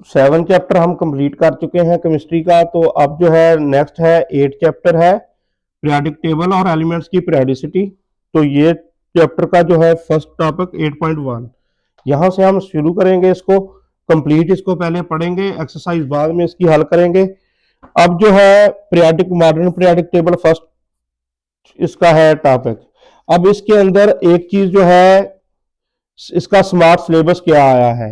7 chapter हम complete कर चुके हैं केमिस्ट्री का। तो अब जो है नेक्स्ट है 8 चैप्टर है पीरियोडिक टेबल और एलिमेंट्स की पीरियोडिसिटी। तो ये चैप्टर का जो है फर्स्ट टॉपिक 8.1 यहाँ से हम शुरू करेंगे इसको कंप्लीट। इसको पहले पढ़ेंगे, एक्सरसाइज बाद में इसकी हल करेंगे। अब जो है periodic modern periodic table first इसका है टॉपिक। अब इसके अंदर एक चीज जो है इसका स्मार्ट सिलेबस क्या आया है।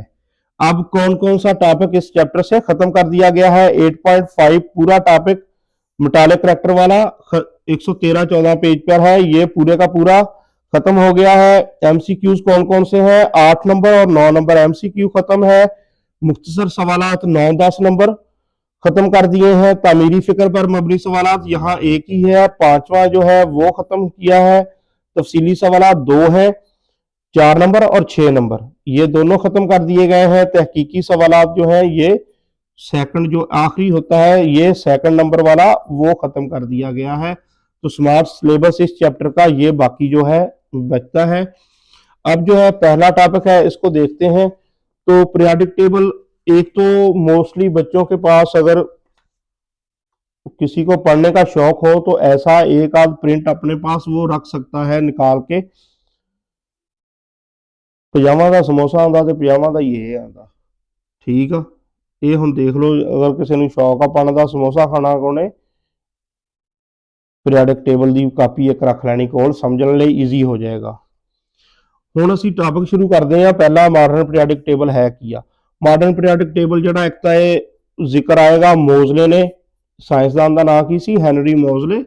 अब कौन कौन सा टॉपिक इस चैप्टर से खत्म कर दिया गया है। 8.5 पूरा टॉपिक मेटालिक करैक्टर वाला 113-14 पेज पर है, ये पूरे का पूरा खत्म हो गया है। एमसीक्यूज कौन कौन से हैं, 8 नंबर और 9 नंबर एमसीक्यू खत्म है। मुख्तसर सवालात 9-10 नंबर खत्म कर दिए हैं। तामीरी फिक्र पर मबनी सवालात यहाँ एक ही है, 5वां जो है वो खत्म किया है। तफसीली सवालात 2 हैं, 4 नंबर और 6 नंबर, ये दोनों खत्म कर दिए गए हैं। तहकीकी सवालात जो है ये सेकंड जो आखिरी होता है ये सेकंड नंबर वाला वो खत्म कर दिया गया है। तो स्मार्ट सिलेबस इस चैप्टर का ये बाकी जो है बचता है। अब जो है पहला टॉपिक है इसको देखते हैं। तो पीरियोडिक टेबल एक तो मोस्टली बच्चों के पास अगर किसी को पढ़ने का शौक हो तो ऐसा एक आध प्रिंट अपने पास वो रख सकता है निकाल के। पजामा का समोसा आंदा तो पजामा का ये आंदा, ठीक है। ये हम देख लो, अगर किसी ने शौक आ पढ़ने का समोसा खाना कोने पीरियोडिक टेबल की कापी एक रख लैनी कोल, समझने लिए ईजी हो जाएगा। हुण असीं टॉपिक शुरू करते हैं। पहला मॉडर्न पीरियोडिक टेबल है की आ। मॉडर्न पीरियोडिक टेबल जिहड़ा एक तो ये जिक्र आएगा मोजले ने, साइंसदान का नाम की सी हैनरी मोजले,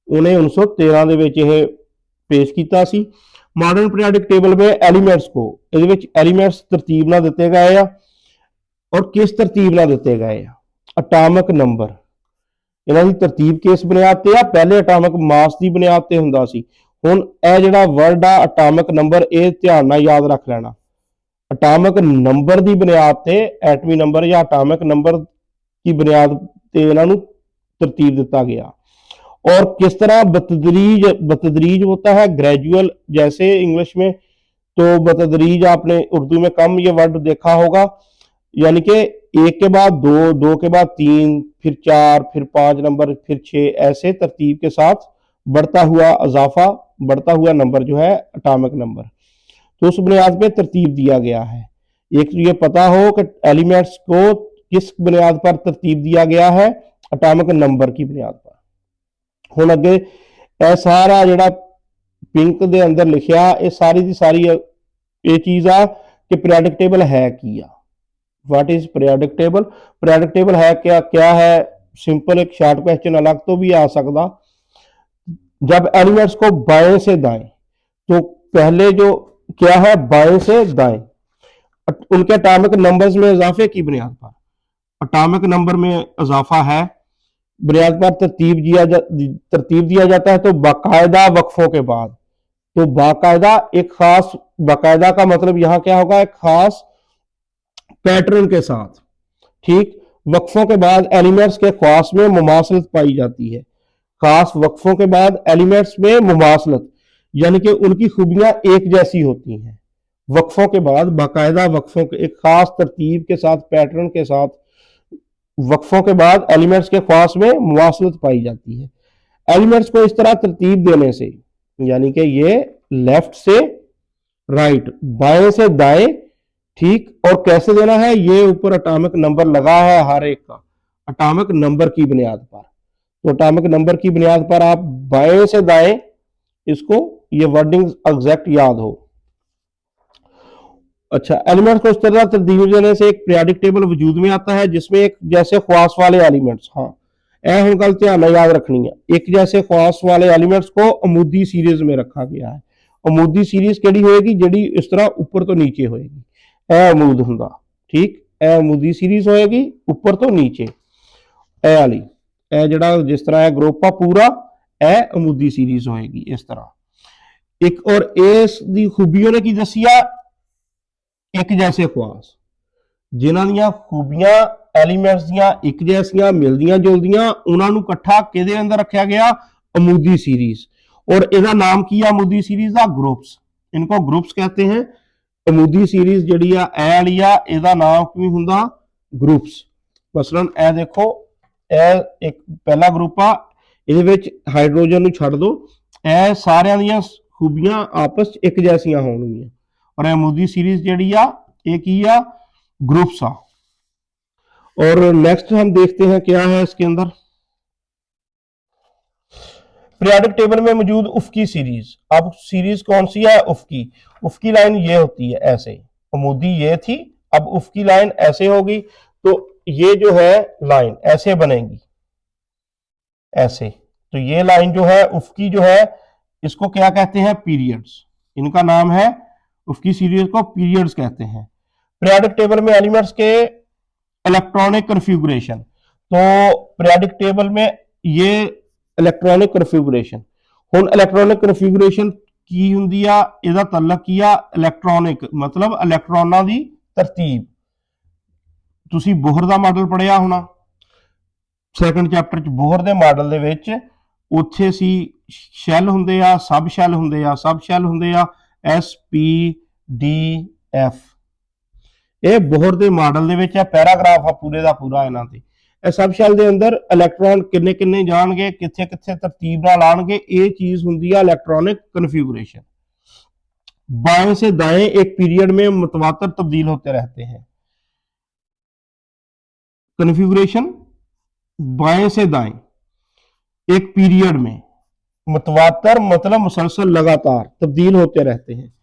उन्हें 1913 दे विच ये पेश किया सी। मॉडर्न पीरियोडिक टेबल में एलीमेंट्स को एलीमेंट्स तरतीब ना दिते गए आ और किस तरतीब ना दिते गए आ। अटामिक नंबर इन्हां दी तरतीब किस बुनियाद ते आ, पहले अटामिक मास की बुनियाद ते हुंदा सी। हुण यह जिहड़ा वर्ड आ अटामिक नंबर, ये ध्यान नाल याद रख लेना। अटामिक नंबर की बुनियाद ते एटमी नंबर या अटामिक नंबर की बुनियाद ते इन्हां नूं तरतीब दिता गया। और किस तरह बतदरीज होता है, ग्रेजुअल जैसे इंग्लिश में, तो बतदरीज आपने उर्दू में कम ये वर्ड देखा होगा, यानी कि एक के बाद दो, दो के बाद 3, फिर 4, फिर 5 नंबर, फिर 6, ऐसे तरतीब के साथ बढ़ता हुआ इजाफा, बढ़ता हुआ नंबर जो है अटामिक नंबर। तो उस बुनियाद पे तरतीब दिया गया है। एक तो ये पता हो कि एलिमेंट्स को किस बुनियाद पर तरतीब दिया गया है, अटामिक नंबर की बुनियाद पर। हुण अगे यह सारा जिहड़ा पिंक दे अंदर लिखिया ये सारी की सारी ये चीज़ आ कि पीरियोडिक टेबल है की आ। What is periodic table? Periodic table है क्या? क्या है? सिंपल एक शॉर्ट क्वेश्चन अलग तो भी आ सकता। जब एलिमेंट्स को बाएं से दाएं, तो पहले जो क्या है बाएं से दाएं, उनके अटामिक नंबर्स में इजाफे की बुनियाद पर अटामिक नंबर में इजाफा है बुनियाद पर तरतीब दिया जाता है। तो बाकायदा वक्फों के बाद, तो बाकायदा एक खास, बाकायदा का मतलब यहां क्या होगा, एक खास पैटर्न के साथ, ठीक। वक्फों के बाद एलिमेंट्स के ख्वास में मुमासलत पाई जाती है। खास वक्फों के बाद एलिमेंट्स में मुमासलत, यानी कि उनकी खूबियां एक जैसी होती हैं। वक्फों के बाद बाकायदा वक्फों के एक खास तरतीब के साथ, पैटर्न के साथ वक्फों के बाद एलिमेंट्स के ख्वास में मुवासलत पाई जाती है। एलिमेंट्स को इस तरह तरतीब देने से, यानी कि ये लेफ्ट से राइट, बाएं से दाएं, ठीक। और कैसे देना है, ये ऊपर एटॉमिक नंबर लगा है हर एक का, एटॉमिक नंबर की बुनियाद पर। तो एटॉमिक नंबर की बुनियाद पर आप बाएं से दाएं इसको, ये वर्डिंग एग्जैक्ट याद हो। अच्छा, एलिमेंट्स को इस तरह तरतीब देने से एक पीरियोडिक टेबल वजूद में आता है जिसमें एक जैसे ख्वास वाले एलिमेंट्स, हाँ यह हम गल ध्यान याद रखनी है, एक जैसे ख्वास वाले एलिमेंट्स को अमूदी सीरीज में रखा गया है। अमूदी सीरीज केड़ी होएगी, जिहड़ी इस तरह ऊपर तो नीचे होएगी, ए अमूद हुंदा, ठीक। ए अमूदी सीरीज होएगी ऊपर तो नीचे, ए वाली, ए जिहड़ा जिस तरह है ग्रुप आ पूरा, ए अमूदी सीरीज होएगी इस तरह। एक और इस दी खूबियों ने की दसिया, एक जैसे ख्वास, जिन्हां दीयां खूबियां एलिमेंट्स दीयां एक जैसियां मिलदियां जुलदियां, उन्हां नूं इकट्ठा किहदे अंदर रखा गया, अमूदी सीरीज। और इहदा नाम की है अमूदी सीरीज का, ग्रुप्स, इनको ग्रुप्स कहते हैं। अमूदी सीरीज जिहड़ी आ ए वाली आ, इहदा नाम की हुंदा ग्रुप्स। मसलन ए देखो, ए एक पहला ग्रुप आ, ਇਹਦੇ ਵਿੱਚ ਹਾਈਡਰੋਜਨ ਨੂੰ ਛੱਡ ਦੋ, ਇਹ ਸਾਰਿਆਂ ਦੀਆਂ ਖੂਬੀਆਂ ਆਪਸ ਚ ਇੱਕ ਜੈਸੀਆਂ ਹੋਣਗੀਆਂ। और अमूदी सीरीज ਜਿਹੜੀ ਆ ਇਹ ਕੀ ਆ, ग्रुप्स आ। और नेक्स्ट हम देखते हैं क्या है इसके अंदर। पीरियोडिक टेबल में मौजूद उफकी सीरीज, अब सीरीज कौन सी है, उफकी। उफकी लाइन ये होती है ऐसे, अमूदी ये थी, अब उफकी लाइन ऐसे होगी, तो ये जो है लाइन ऐसे बनेगी, ऐसे। तो ये लाइन जो है उफकी जो है, इसको क्या कहते हैं, पीरियड्स। इनका नाम है, उफकी सीरीज को पीरियड्स कहते हैं। पीरियोडिक टेबल में एलिमेंट्स के इलेक्ट्रॉनिक कन्फिगुरेशन, तो पीरियोडिक टेबल में ये इलेक्ट्रॉनिक कन्फिगुरेशन, हुण इलेक्ट्रॉनिक कन्फिगुरेशन की हुंदी आ, इहदा तल्लक की आ इलेक्ट्रॉनिक, मतलब इलेक्ट्रॉनां दी तरतीब। तुसीं बोहर दा मॉडल पढ़िया होना सैकंड चैप्टर च, बोहर दे मॉडल दे विच उत्थे सी शैल हुंदे आ, सब शैल हुंदे आ, सब शैल हुंदे आ, SPDF। ਇਹ ਬੋਹਰ ਦੇ ਮਾਡਲ ਦੇ ਵਿੱਚ ਹੈ, ਪੈਰਾਗ੍ਰਾਫ ਆ ਪੂਰੇ ਦਾ ਪੂਰਾ ਇਹਨਾਂ ਤੇ। ਇਹ ਸਬ ਸ਼ੈਲ ਦੇ ਅੰਦਰ ਇਲੈਕਟ੍ਰੋਨ ਕਿੰਨੇ ਕਿੰਨੇ ਜਾਣਗੇ, ਕਿੱਥੇ ਕਿੱਥੇ ਤਰਤੀਬ ਨਾਲ ਆਣਗੇ, ਇਹ ਚੀਜ਼ ਹੁੰਦੀ ਆ इलेक्ट्रॉनिक कन्फिगुरेशन। बाएं से दाएं एक पीरियड में मुतवातर तब्दील होते रहते हैं। कन्फिगुरेशन बाएं से दाएं एक पीरियड में मुतवातर मतलब मुसलसल लगातार तब्दील होते रहते हैं।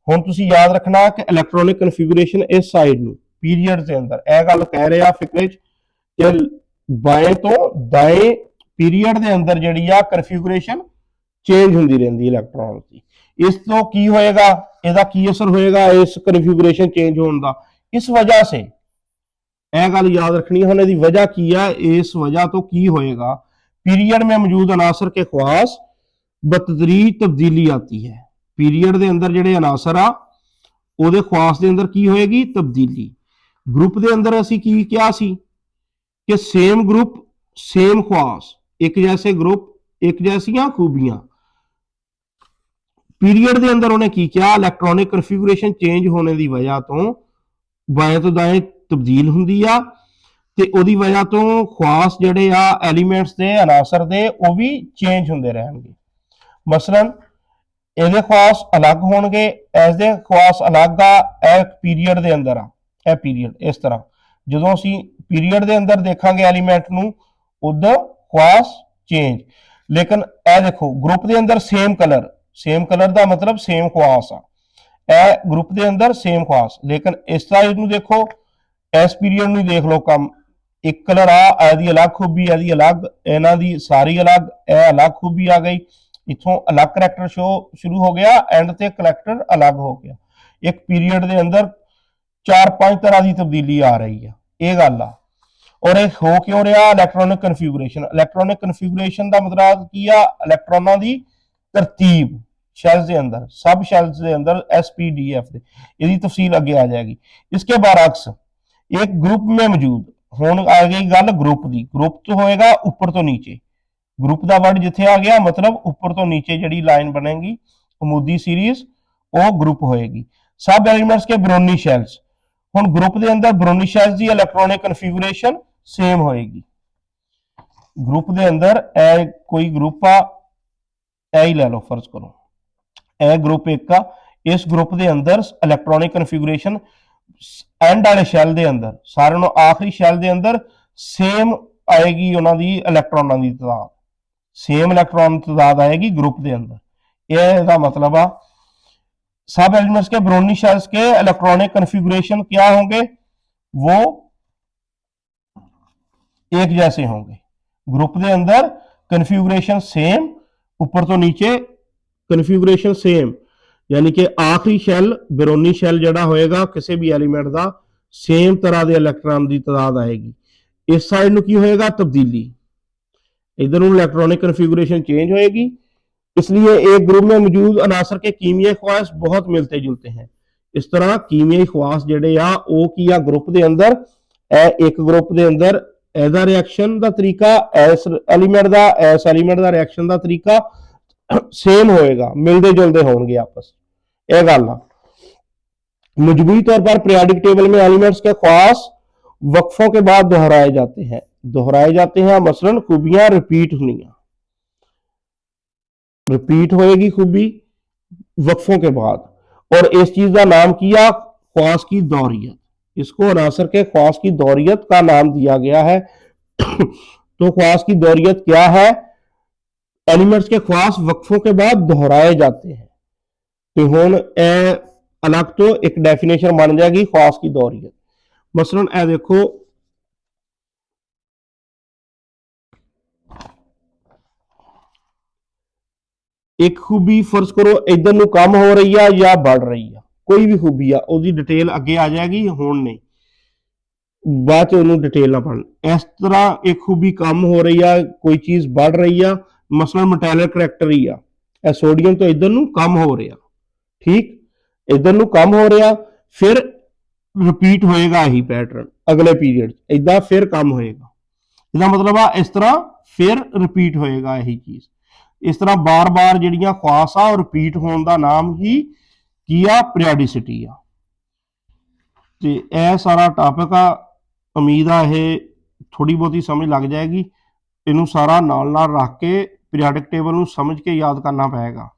हुण तुसीं याद रखना कि इलेक्ट्रॉनिक कन्फिगुरेशन इस साइड नूं पीरियड के अंदर यह गल कह रहे आ फिक्रे कि बाएं तो दाएं पीरियड के अंदर जिहड़ी आ कन्फिगुरेशन चेंज हुंदी रहिंदी इलेक्ट्रॉन की। इस तो की होएगा, इहदा की असर होएगा इस कन्फिगुरेशन चेंज होने का। इस वजह से यह गल याद रखनी है, इहदी वजह की है, इस वजह तो की होएगा, पीरियड में मौजूद अनासर के ख्वास बतदरीज तब्दीली आती है। पीरियड के अंदर जिहड़े अनासर आ उहदे ख्वास के अंदर की होएगी, तब्दीली। ग्रुप के अंदर असीं की क्या सी कि सेम ग्रुप सेम ख्वास, एक जैसे ग्रुप एक जैसियां खूबियां। पीरियड के अंदर उन्हें की क्या, इलेक्ट्रॉनिक कन्फिगुरेशन चेंज होने की वजह तो बाएं तो दाएं तब्दील हुंदी आ, ते उहदी वजह तो ख्वास जिहड़े आ एलीमेंट्स दे अनासर दे वो भी चेंज हुंदे रहणगे। मसलन ਇਹਦੇ ख्वास अलग होणगे, इसदे ख्वास अलग आ, एक पीरियड के अंदर आ, यह पीरियड इस तरह ਜਦੋਂ ਅਸੀਂ पीरियड के अंदर देखांगे एलीमेंट नूं उधर ख्वास चेंज। लेकिन यह देखो ग्रुप के अंदर सेम कलर का मतलब सेम ख्वास आ, यह ग्रुप के अंदर सेम ख्वास। लेकिन इस साइड नूं देखो, इस पीरियड नूं देख लो कम, एक कलर आ, इसदी अलग खूबी, इसदी अलग, इन्हां दी सारी अलग, यह अलग खूबी आ गई। इथों अलग करैक्टर शुरू हो गया, एंड ते करैक्टर अलग हो गया। एक पीरियड के अंदर 4-5 तरह की तब्दीली आ रही है, यह गल आ। और यह हो क्यों रहा, इलेक्ट्रॉनिक कन्फिगुरेशन। इलेक्ट्रॉनिक कन्फिगुरेशन का मतलब की आ, इलेक्ट्रॉनों की तरतीब शैल्स के अंदर, सब शैल्स के अंदर SPDF दे, इसकी तफसील आगे आ जाएगी। इसके बरअक्स एक ग्रुप में मौजूद, हुण आ गई गल ग्रुप की, ग्रुप तो होएगा ऊपर तो नीचे, ग्रुप का वर्ड जिथे आ गया मतलब ऊपर तो नीचे जी लाइन बनेगी, अमूदी सीरीज वो ग्रुप होएगी। सब एलिमेंट्स के ब्रोनी शैल्स, हुण ग्रुप के अंदर ब्रोनी शैल्स की इलेक्ट्रॉनिक कन्फिगुरेशन सेम होएगी। ग्रुप के अंदर ए कोई ग्रुप आ, ही लै लो फर्ज करो, ए ग्रुप एक आ, इस ग्रुप के अंदर इलेक्ट्रॉनिक कन्फिगुरेशन एंड वाले शैल के अंदर, सारे आखिरी शैल के अंदर सेम आएगी, उन्होंने इलेक्ट्रॉनों की तादाद सेम इलेक्ट्रॉन तादाद आएगी ग्रुप के अंदर। यह मतलब आ सब एलिमेंट्स के ब्रोनी शेल्स के इलेक्ट्रॉनिक कन्फिगुरेशन क्या होंगे, वो एक जैसे होंगे। ग्रुप के अंदर कन्फिगुरेशन सेम, ऊपर तो नीचे कन्फिगुरेशन सेम, यानी कि आखिरी शैल ब्रोनी शैल जड़ा होएगा किसी भी एलिमेंट का सेम तरह के इलेक्ट्रॉन की तादाद आएगी। इस साइड में की होएगा, तब्दीली, इधर इलेक्ट्रॉनिक कन्फिगुरेशन चेंज होएगी। इसलिए एक ग्रुप में मौजूद अनासर के कीमियाई ख्वास बहुत मिलते जुलते हैं। इस तरह कीमियाई ख्वास जिहड़े आ वो की आ ग्रुप के अंदर, एक ग्रुप के अंदर एदा रिएक्शन का तरीका, इस एलीमेंट का रिएक्शन का तरीका सेम होएगा, मिलते जुलते होंगे आपस, यह गल आ। मजबूरी तौर पर पीरियोडिक टेबल में एलिमेंट्स के ख्वास वक्फों के बाद दोहराए जाते हैं, मसलन खूबियां रिपीट होएगी खूबी वक्फों के बाद। और इस चीज का नाम किया ख्वास की दौरियत, इसको अनासर के ख्वास की दौरियत का नाम दिया गया है। तो ख्वास की दौरियत क्या है? एलिमेंट्स के ख्वास वक्फों के बाद दोहराए जाते हैं। तो हुण ए अलग तो एक डेफिनेशन बन जाएगी ख्वास की दौरियत। मसलन ए देखो, एक खूबी फर्ज करो इधर ਨੂੰ कम हो रही है या बढ़ रही है, कोई भी खूबी है उसकी डिटेल अगे आ जाएगी, हुण नहीं बाद च ਉਹਨੂੰ डिटेल ना पढ़ना। इस तरह एक खूबी कम हो रही है, कोई चीज बढ़ रही है, मसलन मेटैलिक करैक्टर ही आ सोडियम तो इधर ਨੂੰ कम हो रहा, ठीक, इधर ਨੂੰ कम हो रहा, फिर रिपीट होएगा यही पैटर्न अगले पीरियड इदा फिर कम होएगा। इसका मतलब आ इस तरह फिर रिपीट होएगा यही चीज। इस तरह बार बार जिहड़ियां ख्वास आ रिपीट होने का नाम ही की आ, पीरियडिसिटी आ। ते यह सारा टॉपिक आ, उम्मीद आ ये थोड़ी बहुती समझ लग जाएगी। इनू सारा नाल नाल रख के पीरियडिक टेबल नू समझ के याद करना पएगा।